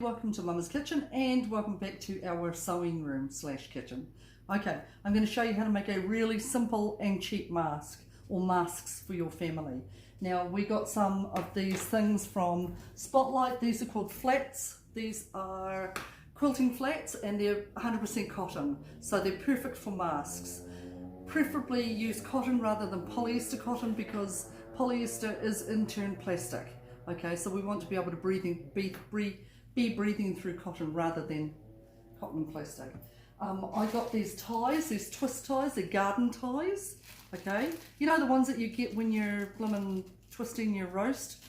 Welcome to Mama's Kitchen and welcome back to our sewing room / kitchen. Okay, I'm going to show you how to make a really simple and cheap mask or masks for your family. Now we got some of these things from Spotlight. These are called flats. These are quilting flats and they're 100% cotton, so they're perfect for masks. Preferably use cotton rather than polyester cotton because polyester is in turn plastic. Okay, so we want to be able to be breathing through cotton rather than cotton and plastic. I got these ties, these twist ties, they're garden ties, okay? You know the ones that you get when you're twisting your roast?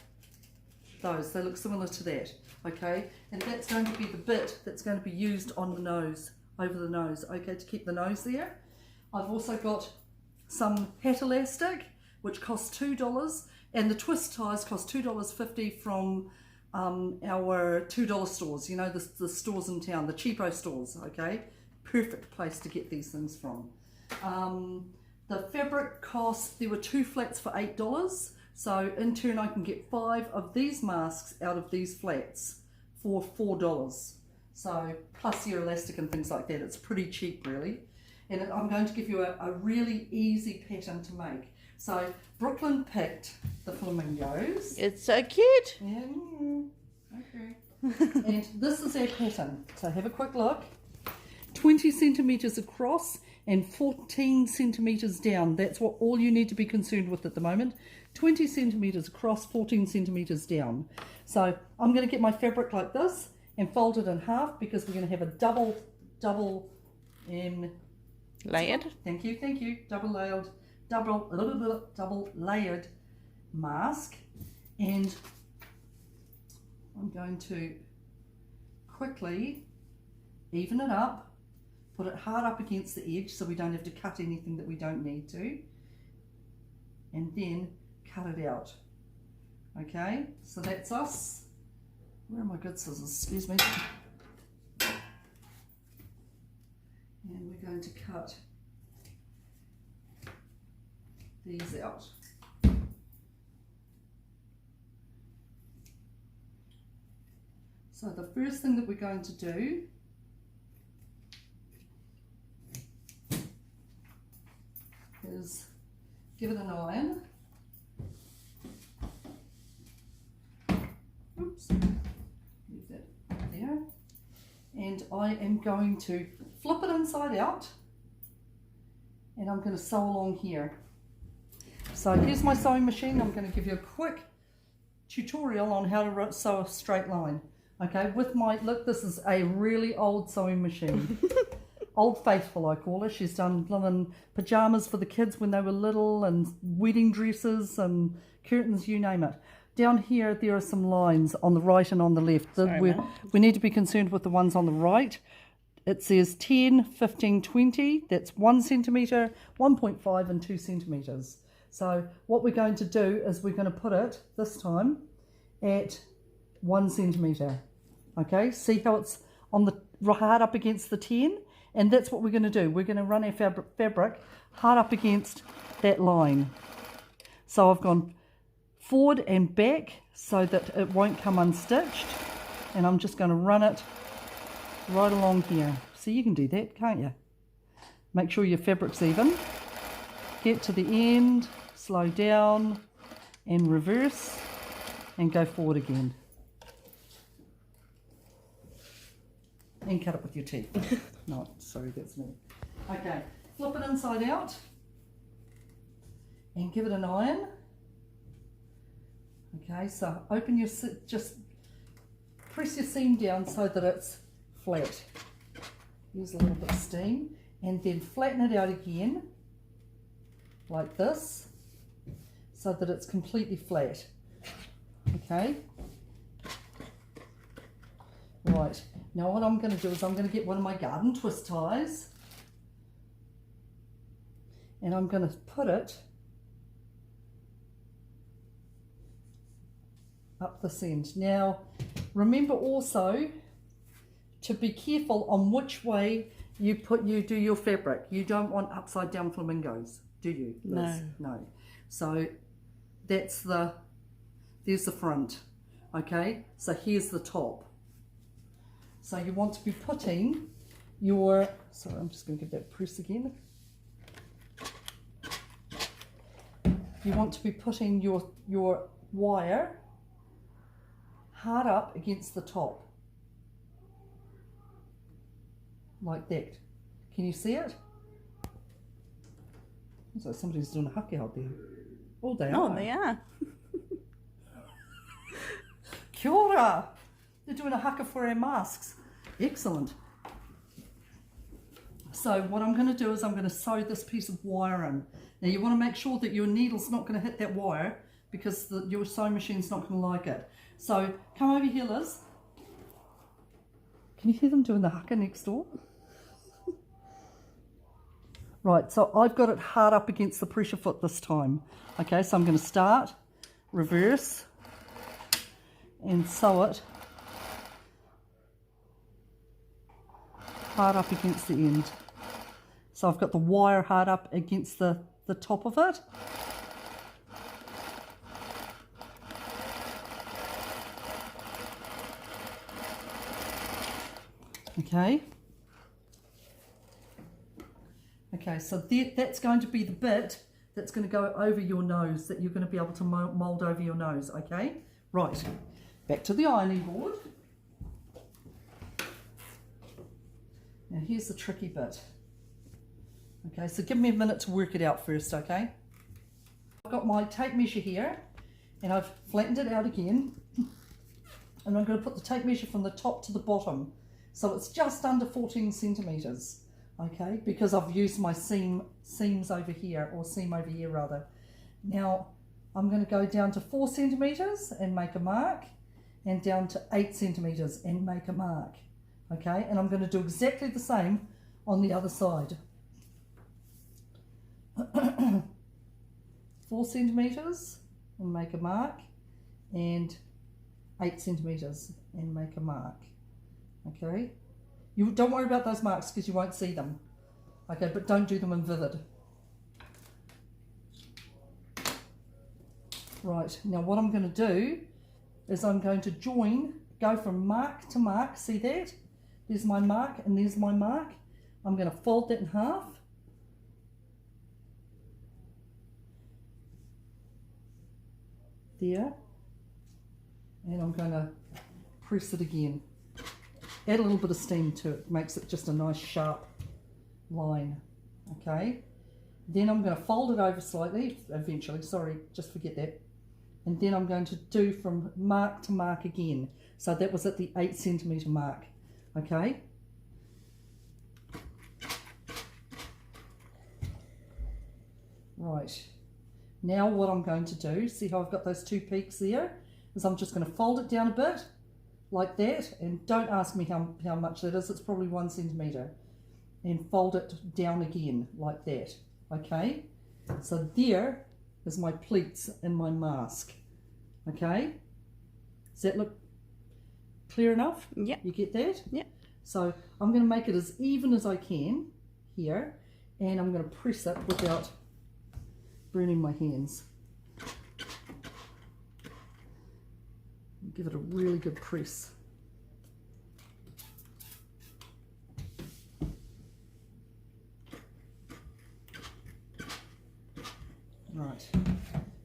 Those, they look similar to that, okay? And that's going to be the bit that's going to be used on the nose, over the nose, okay, to keep the nose there. I've also got some hat elastic, which costs $2, and the twist ties cost $2.50 from our $2 stores, you know, the stores in town, the cheapo stores, okay? Perfect place to get these things from. The fabric cost, there were 2 flats for $8, so in turn I can get 5 of these masks out of these flats for $4. So plus your elastic and things like that, it's pretty cheap really. And I'm going to give you a really easy pattern to make. So Brooklyn picked the flamingos. It's so cute. Yeah, okay. And this is our pattern. So have a quick look. 20 centimetres across and 14 centimetres down. That's what all you need to be concerned with at the moment. 20 centimetres across, 14 centimetres down. So I'm going to get my fabric like this and fold it in half because we're going to have a double layered. Thank you. Double layered mask, and I'm going to quickly even it up, put it hard up against the edge so we don't have to cut anything that we don't need to, and then cut it out. Okay, so that's us. Where are my good scissors? Excuse me. And we're going to cut these out. So the first thing that we're going to do is give it an iron. Oops, leave that there. And I am going to flip it inside out and I'm going to sew along here. So here's my sewing machine. I'm going to give you a quick tutorial on how to sew a straight line. Okay, with my, look, this is a really old sewing machine. Old Faithful, I call her. She's done linen pajamas for the kids when they were little and wedding dresses and curtains, you name it. Down here, there are some lines on the right and on the left. We need to be concerned with the ones on the right. It says 10, 15, 20. That's 1 centimetre, 1.5 and 2 centimetres. So what we're going to do is we're going to put it, this time, at 1 centimetre. Okay, see how it's on the hard up against the 10? And that's what we're going to do. We're going to run our fabric hard up against that line. So I've gone forward and back so that it won't come unstitched. And I'm just going to run it right along here. So you can do that, can't you? Make sure your fabric's even. Get to the end, slow down and reverse and go forward again. And cut it with your teeth. No, sorry, that's me. Okay, flip it inside out and give it an iron. Okay, so open your, just press your seam down so that it's flat. Use a little bit of steam and then flatten it out again like this so that it's completely flat. Okay. Right, now what I'm going to do is I'm going to get one of my garden twist ties and I'm going to put it up this end. Now remember also to be careful on which way you do your fabric. You don't want upside down flamingos, do you, Liz? No. So there's the front. Okay, so here's the top. So you want to be putting your, sorry, I'm just going to give that a press again. You want to be putting your wire hard up against the top. Like that. Can you see it? Looks like somebody's doing a haka out there. Oh, they are. Oh, they are. Kia ora! They're doing a haka for our masks. Excellent. So what I'm going to do is I'm going to sew this piece of wire in. Now you want to make sure that your needle's not going to hit that wire because your sewing machine's not going to like it. So come over here, Liz. Can you hear them doing the haka next door? Right, so I've got it hard up against the pressure foot this time. Okay, so I'm going to start, reverse, and sew it hard up against the end. So I've got the wire hard up against the top of it. Okay. Okay, so that's going to be the bit that's going to go over your nose, that you're going to be able to mould over your nose, okay? Right, back to the ironing board. Now here's the tricky bit. Okay, so give me a minute to work it out first, okay? I've got my tape measure here, and I've flattened it out again, and I'm going to put the tape measure from the top to the bottom, so it's just under 14 centimetres. Okay, because I've used my seams over here, or seam over here rather. Now I'm going to go down to 4 centimetres and make a mark, and down to 8 centimetres and make a mark. Okay, and I'm going to do exactly the same on the other side. 4 centimetres and make a mark, and 8 centimetres and make a mark. Okay. You don't worry about those marks because you won't see them. Okay, but don't do them in vivid. Right, now what I'm going to do is I'm going to go from mark to mark. See that? There's my mark and there's my mark. I'm going to fold that in half. There. And I'm going to press it again. Add a little bit of steam to it, makes it just a nice sharp line, okay? Then I'm going to fold it over slightly, eventually, sorry, just forget that. And then I'm going to do from mark to mark again. So that was at the 8 centimetre mark, okay? Right, now what I'm going to do, see how I've got those 2 peaks there, is I'm just going to fold it down a bit, like that, and don't ask me how much that is, it's probably 1 centimetre, and fold it down again like that. Okay, so there is my pleats and my mask. Okay, does that look clear enough? Yeah. You get that? Yeah. So I'm going to make it as even as I can here, and I'm going to press it without burning my hands. Give it a really good press. Right.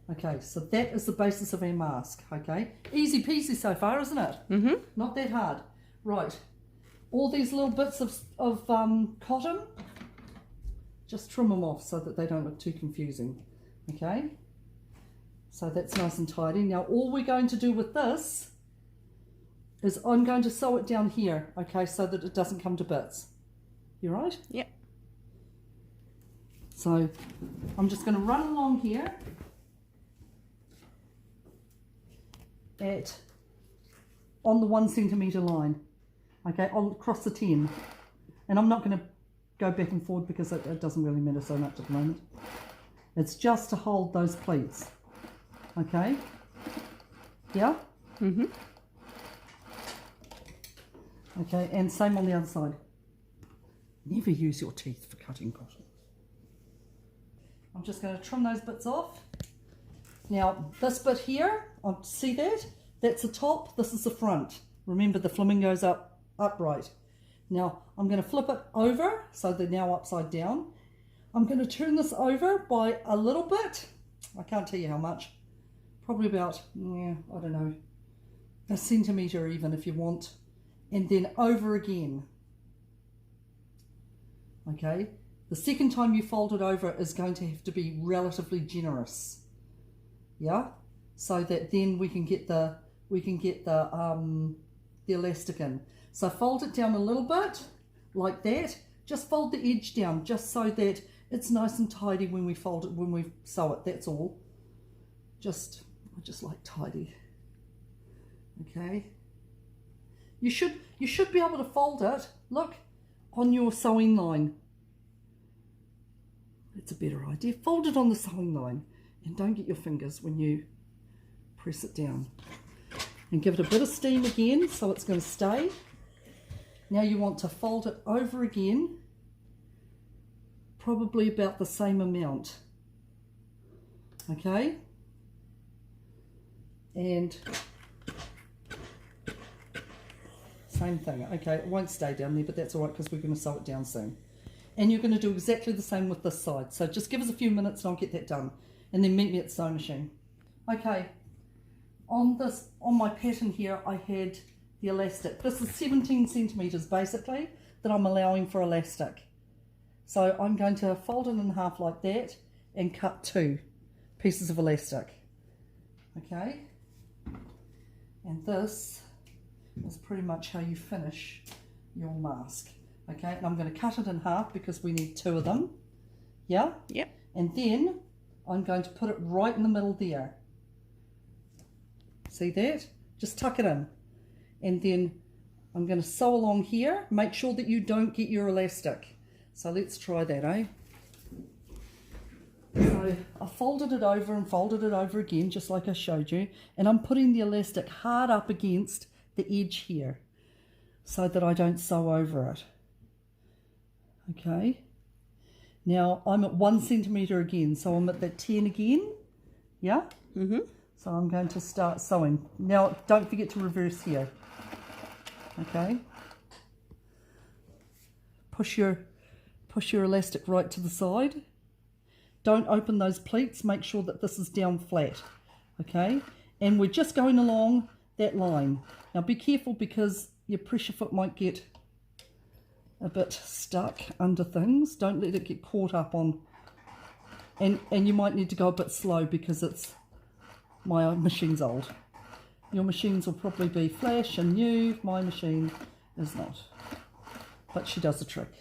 Okay, so that is the basis of our mask. Okay, easy peasy so far, isn't it? Mm-hmm. Not that hard. Right. All these little bits of cotton, just trim them off so that they don't look too confusing. Okay. So that's nice and tidy. Now all we're going to do with this is I'm going to sew it down here, okay, so that it doesn't come to bits. You right? Yep. So I'm just going to run along here on the 1 centimetre line, okay, across the 10. And I'm not going to go back and forward because it doesn't really matter so much at the moment. It's just to hold those pleats. Okay, yeah? Mm-hmm. Okay, and same on the other side. Never use your teeth for cutting cotton. I'm just going to trim those bits off. Now, this bit here, see that? That's the top, this is the front. Remember, the flamingo's up upright. Now I'm going to flip it over so they're now upside down. I'm going to turn this over by a little bit. I can't tell you how much. Probably about, I don't know, a centimetre even if you want. And then over again. Okay, the second time you fold it over is going to have to be relatively generous. Yeah, so that then we can get the elastic in. So fold it down a little bit like that. Just fold the edge down just so that it's nice and tidy when we fold it, when we sew it. That's all. I just like tidy. Okay. You should be able to fold it. Look, on your sewing line. That's a better idea. Fold it on the sewing line and don't get your fingers when you press it down. And give it a bit of steam again so it's going to stay. Now you want to fold it over again, probably about the same amount. Okay? And same thing. Okay, it won't stay down there, but that's all right because we're going to sew it down soon. And you're going to do exactly the same with this side. So just give us a few minutes and I'll get that done. And then meet me at the sewing machine. Okay, on my pattern here, I had the elastic. This is 17 centimetres basically that I'm allowing for elastic. So I'm going to fold it in half like that and cut 2 pieces of elastic. Okay, and this is pretty much how you finish your mask. Okay, and I'm going to cut it in half because we need 2 of them. Yeah? Yep. And then I'm going to put it right in the middle there. See that? Just tuck it in. And then I'm going to sew along here. Make sure that you don't get your elastic. So let's try that, eh? So I folded it over and folded it over again, just like I showed you. And I'm putting the elastic hard up against the edge here so that I don't sew over it. Okay. Now I'm at 1 centimetre again, so I'm at that 10 again. Yeah? Mm-hmm. So I'm going to start sewing. Now don't forget to reverse here. Okay. Push your elastic right to the side. Don't open those pleats. Make sure that this is down flat. Okay. And we're just going along that line. Now be careful because your pressure foot might get a bit stuck under things. Don't let it get caught up on, and you might need to go a bit slow because my machine's old. Your machines will probably be flash and new. My machine is not, but she does the trick.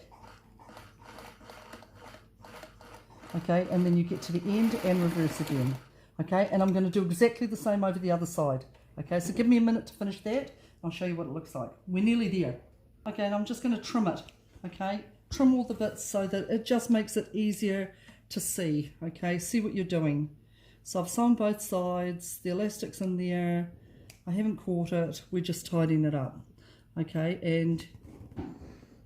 Okay, and then you get to the end and reverse again. Okay, and I'm going to do exactly the same over the other side. Okay, so give me a minute to finish that. I'll show you what it looks like. We're nearly there. Okay, and I'm just going to trim it. Okay, trim all the bits so that it just makes it easier to see. Okay, see what you're doing. So I've sewn both sides. The elastic's in there. I haven't caught it. We're just tidying it up. Okay, and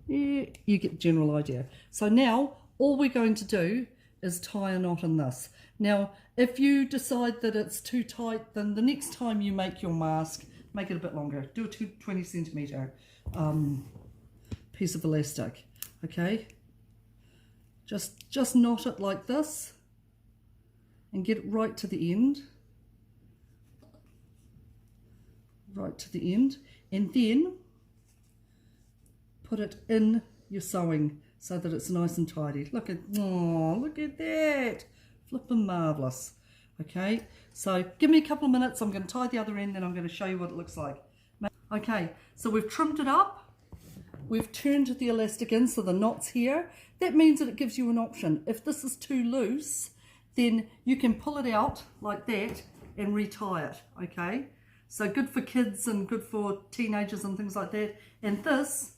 yeah, you get the general idea. So now all we're going to do is tie a knot in this. Now, if you decide that it's too tight, then the next time you make your mask, make it a bit longer. Do a 20 centimetre piece of elastic. Okay, just knot it like this and get it right to the end. Right to the end, and then put it in your sewing so that it's nice and tidy. Look at that, flipping marvellous. Okay, so give me a couple of minutes. I'm going to tie the other end and I'm going to show you what it looks like. Okay, so we've trimmed it up. We've turned the elastic in so the knot's here. That means that it gives you an option. If this is too loose, then you can pull it out like that and retie it. Okay, so good for kids and good for teenagers and things like that. And this,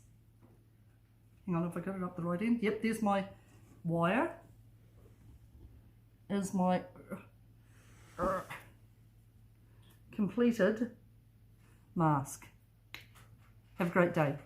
hang on if I got it up the right end. Yep, there's my wire. Is my completed mask. Have a great day.